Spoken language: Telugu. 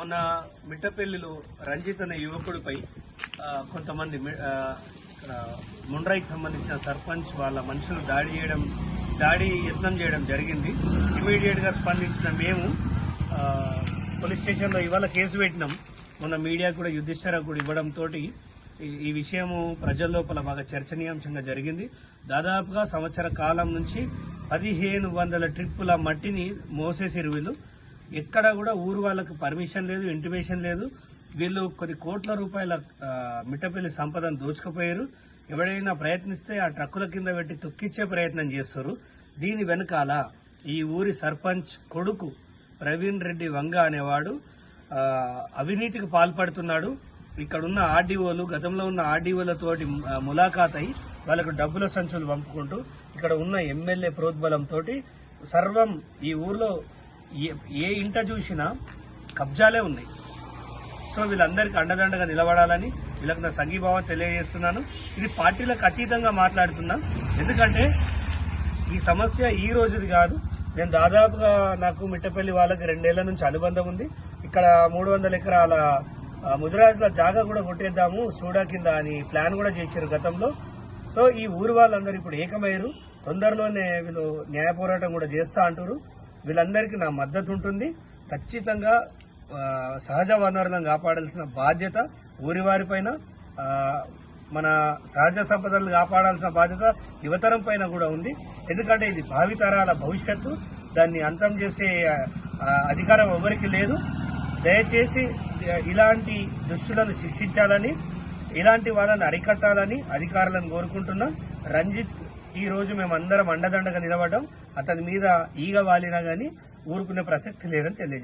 మొన్న మిట్టపల్లిలో రంజిత్ అనే యువకుడిపై కొంతమంది ముండ్రాయికి సంబంధించిన సర్పంచ్ వాళ్ళ మనుషులు దాడి యత్నం చేయడం జరిగింది. ఇమీడియట్ గా స్పందించిన మేము పోలీస్ స్టేషన్లో ఇవాళ కేసు పెట్టినాం. మొన్న మీడియా కూడా యుధిష్ఠిర కూడా ఇవ్వడంతో ఈ విషయము ప్రజల లోపల బాగా చర్చనీయాంశంగా జరిగింది. దాదాపుగా సంవత్సర కాలం నుంచి 1500 ట్రిప్పుల మట్టిని మోసేసిరు వీళ్ళు. ఎక్కడ కూడా ఊరు వాళ్ళకు పర్మిషన్ లేదు, ఇంటిమేషన్ లేదు. వీళ్ళు కొద్ది కోట్ల రూపాయల మిట్టపల్లి సంపదను దోచుకుపోయారు. ఎవరైనా ప్రయత్నిస్తే ఆ ట్రక్కుల కింద పెట్టి తొక్కిచ్చే ప్రయత్నం చేస్తారు. దీని వెనకాల ఈ ఊరి సర్పంచ్ కొడుకు ప్రవీణ్ రెడ్డి వంగ అనేవాడు అవినీతికి పాల్పడుతున్నాడు. ఇక్కడ ఉన్న ఆర్డీఓలు, గతంలో ఉన్న ఆర్డీఓలతోటి ములాఖాత్ అయి వాళ్ళకు డబ్బుల సంచులు పంపుకుంటూ ఇక్కడ ఉన్న ఎమ్మెల్యే ప్రోద్బలంతో సర్వం ఈ ఊర్లో ఏ ఇంట చూసినా కబ్జాలే ఉన్నాయి. సో వీళ్ళందరికీ అండదండగా నిలబడాలని వీళ్ళకి నా సంఘీభావం తెలియజేస్తున్నాను. ఇది పార్టీలకు అతీతంగా మాట్లాడుతున్నా. ఎందుకంటే ఈ సమస్య ఈ రోజుది కాదు. నేను దాదాపుగా నాకు మిట్టపల్లి వాళ్ళకి 2 ఏళ్ల నుంచి అనుబంధం ఉంది. ఇక్కడ 300 ఎకరాల ముదిరాజుల జాగా కూడా కొట్టేద్దాము సూడా కింద అని ప్లాన్ కూడా చేశారు గతంలో. సో ఈ ఊరు వాళ్ళందరూ ఇప్పుడు ఏకమయ్యారు. తొందరలోనే వీళ్ళు న్యాయ పోరాటం కూడా చేస్తా అంటారు. వీళ్ళందరికీ నా మద్దతు ఉంటుంది. ఖచ్చితంగా సహజ వనరులను కాపాడాల్సిన బాధ్యత ఊరి వారిపైన, మన సహజ సంపదలను కాపాడాల్సిన బాధ్యత యువతరం పైన కూడా ఉంది. ఎందుకంటే ఇది భావితరాల భవిష్యత్తు. దాన్ని అంతం చేసే అధికారం ఎవరికి లేదు. దయచేసి ఇలాంటి దుష్టులను శిక్షించాలని, ఇలాంటి వాళ్ళని అరికట్టాలని అధికారులను కోరుకుంటున్నాం. రంజిత్ ఈ రోజు మేమందరం అండదండగా నిలబడ్డాం. అతని మీద ఈగ వాలినా గానీ ఊరుకునే ప్రసక్తి లేదని తెలియజేస్తాం.